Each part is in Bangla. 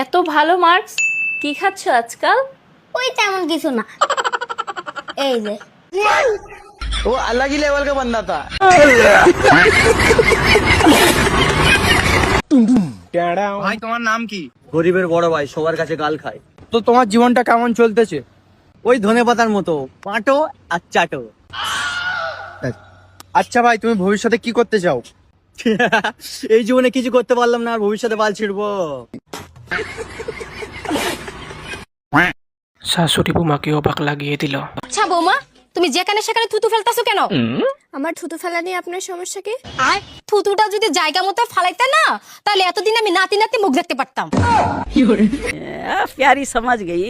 এত ভালো মার্কস, কি খাচ্ছ আজকাল? ওই তেমন কিছু না, এই যে वो अलग ही लेवल का बंदा था। ভাই তোমার নাম কি? গরিবের বড় ভাই, সবার কাছে গাল খায়। তো তোমার জীবনটা কেমন চলতেছে? ওই ধনে পাতার মতো, পাঁটো আর চাটো। আচ্ছা ভাই, তুমি ভবিষ্যতে কি করতে চাও? এই জীবনে কিছু করতে পারলাম না, আর ভবিষ্যতে বাল ছিড়বো। শাশুড়ি বৌমাকে অবাক লাগিয়ে দিল। আচ্ছা বৌমা, তুমি যেখানে সেখানে থুতু ফেলতাছো কেন? আমার থুতু ফেলা নিয়ে আপনার সমস্যা কি? আর থুতুটা যদি জায়গা মতো ফালাইতে না, তাহলে এতদিন আমি নাতি নাতি মুখ দেখতে পারতাম। प्यारी समझ गई।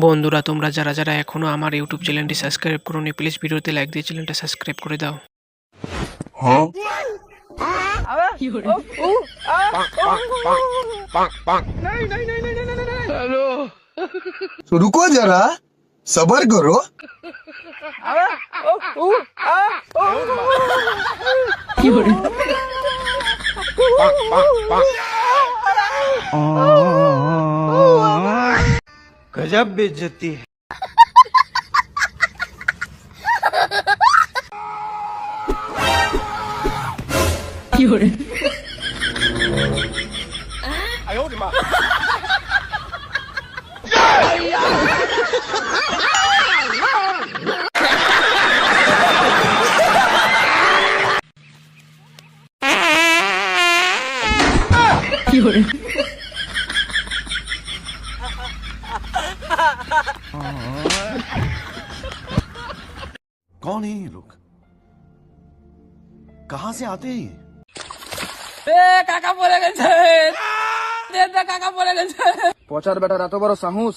বন্ধুরা, তোমরা যারা যারা এখনো আমার ইউটিউব চ্যানেলটি সাবস্ক্রাইব করোনি, প্লিজ ভিডিওতে লাইক দিয়ে চ্যানেলটা সাবস্ক্রাইব করে দাও। तो रुको जरा, सबर करो। गजब बेइज्जती है। कौन है ये लोग? कहां से आते हैं ये? পচার বেটার এত বড় সাহস,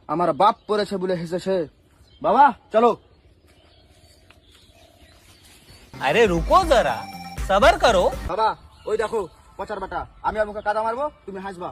আমার বাপ পড়েছে বলে হেসেছে। বাবা চলো। अरे रुको जरा, सबर करो। বাবা ওই দেখো পচার বেটা, আমি আর মুখে কাদা মারবো, তুমি হাসবা।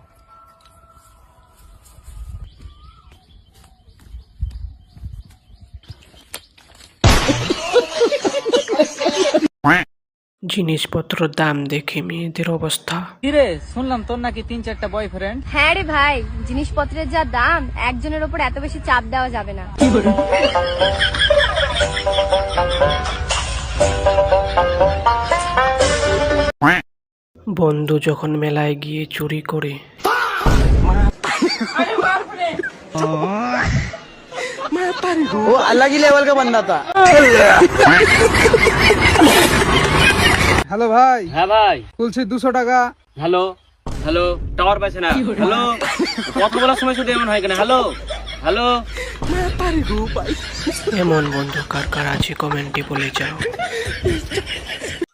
জিনিসপত্রের দাম দেখে মেয়েদের অবস্থা। কিরে, শুনলাম তোর নাকি 3-4টা বয়ফ্রেন্ড। হ্যাঁ রে ভাই, জিনিসপত্রের যা দাম, একজনের উপর এত বেশি চাপ দেওয়া যাবে না। বন্ধু যখন মেলায় গিয়ে চুরি করে, वो अलग ही लेवल का बंदा था। হ্যালো ভাই। হ্যাঁ ভাই। বলছি 200 টাকা। হ্যালো হ্যালো, টাওয়ার পাইছে না। হ্যালো, কথা বলার সময় শুধু এমন হয় কেন? Hello hello. এমন বন্ধু কার কার আছে কমেন্টে বলে যাও।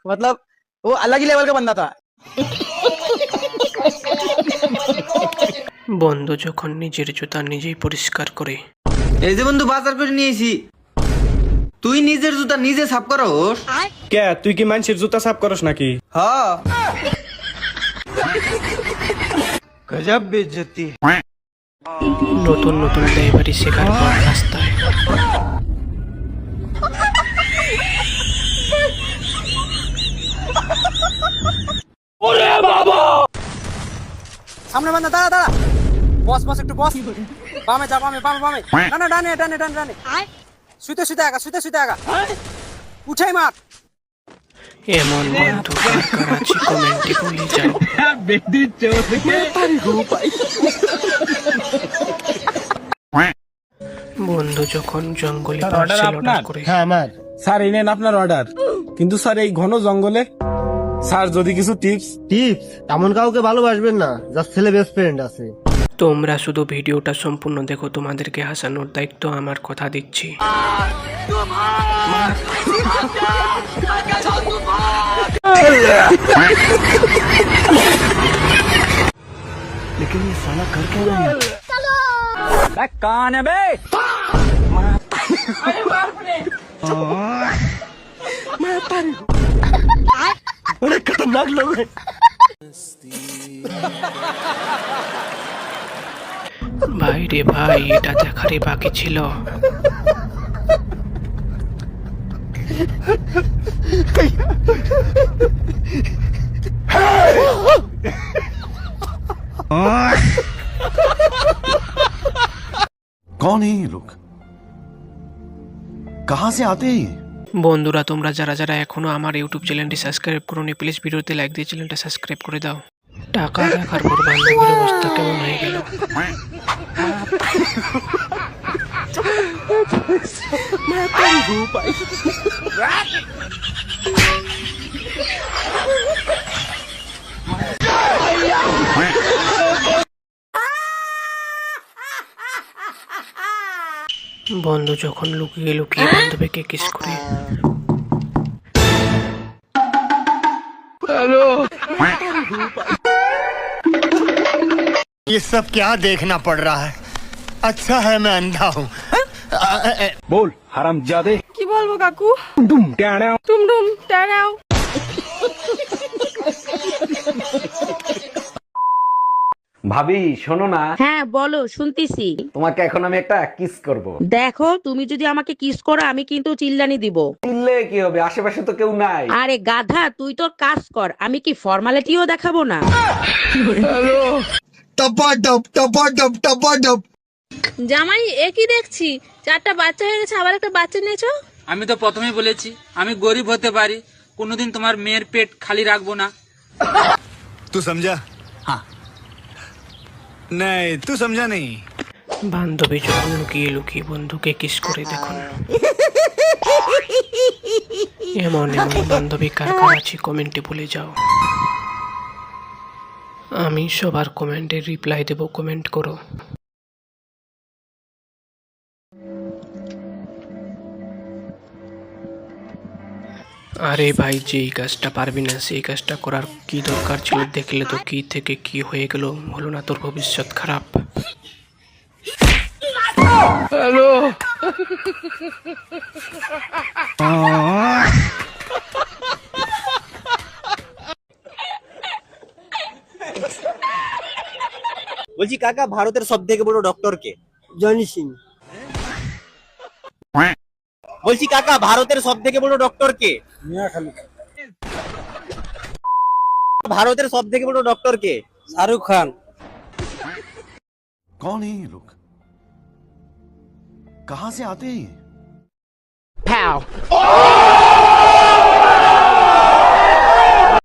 मतलब वो अलग ही लेवल का बंदा था। বন্ধু যখন নিজের জুতা নিজেই পরিষ্কার করে। এই যে বন্ধু, বাজার করে নিয়েছি। তুই নিজের জুতা নিজে সাফ করস? কে, তুই কি মানুষের জুতা সাফ করস নাকি? हाँ। गजब बेइज्जती है। নতুন নতুন ড্রাইভারি শেখার পর রাস্তায় সামনে বান্দা, দাঁড়া দাঁড়া। বস বস, একটু বস। বামে যা, বামে বামে বামে। না না, ডানে ডানে ডানে ডানে। শুতে শুতে আগা, শুতে শুতে আগা। উঠাই মার। এমন বন্ধু কার কার আছে কমেন্টে বলে যাও। বন্ধু যখন জঙ্গলে পার্সেল অর্ডার করে। হ্যাঁ আমার স্যার, এই নেন আপনার অর্ডার। কিন্তু স্যার, এই ঘন জঙ্গলে স্যার যদি কিছু টিপস এমন কাউকে ভালোবাসবেন না যার ছেলে বেস্ট ফ্রেন্ড আছে। তোমরা শুধু ভিডিওটা সম্পূর্ণ দেখো, তোমাদেরকে হাসানোর দায়িত্ব আমার, কথা দিচ্ছি। लेकिन ये साला कर क्या रहा है? কান বে। बड़े खतरनाक लोग हैं। ভাই রে ভাই, এটা দেখারই বাকি ছিল। कौन है ये लोग? कहां से आते हैं? বন্ধুরা তোমরা যারা যারা এখনো আমার ইউটিউব চ্যানেলটি সাবস্ক্রাইব করোনি প্লিজ ভিডিওতে লাইক দিয়ে চ্যানেলটা সাবস্ক্রাইব করে দাও। টাকা দেখার পর বান্ধবীর অবস্থা কেমন হয়ে গেল। বন্ধু যখন লুকিয়ে লুকিয়ে বান্ধবীকে কিস করে। ये सब क्या देखना पड़ रहा है? अच्छा है मैं अंधा हूँ। बोल হারামজাদে। কি বলবো কাকু? টুম টাড়াও। টুমটুম টাড়াও। ভাবি শোনো না, হ্যাঁ বলো, শুনতেছি। তোমাকে এখন আমি একটা কিস করব। দেখো তুমি যদি আমাকে কিস করো আমি কিন্তু চিল্লানি দিব। চিল্লে কি হবে, আশেপাশে তো কেউ নাই। আরে গাধা, তুই তোর কাজ কর, আমি কি ফর্মালিটিও দেখাবো না? टपाटप टपाटप टपाटप। জামাই একই দেখছি, 4টা বাচ্চা হয়ে গেছে, আবার একটা বাচ্চা নিয়েছো। আমি তো প্রথমেই বলেছি আমি গরিব হতে পারি, কোনোদিন তোমার মেয়ের পেট খালি রাখবো না। तू समझा? हाँ। नहीं तू समझा नहीं। বান্ধবী যখন লুকিয়ে লুকিয়ে বন্ধুকে কিস করে দেখুন। এমন এমন বান্ধবী কার কার আছে কমেন্টে বলে যাও। আমি সবার কমেন্টের রিপ্লাই দেব, কমেন্ট করো। আরে ভাই, যেই কাজটা পারবি না সেই কাজটা করার কি দরকার ছিল? দেখলে তো কি থেকে কি হয়ে গেল, হলো না তোর ভবিষ্যৎ খারাপ। হ্যালো বলছি কাকা, ভারতের সব থেকে বড় ডক্টর কে? জনি সিং। বলছি কাকা, ভারতের সব থেকে বড় ডক্টর কে? ভারতের সব থেকে বড় ডক্টর কে? শাহরুখ খান। कौन है ये लोग? कहां से आते हैं?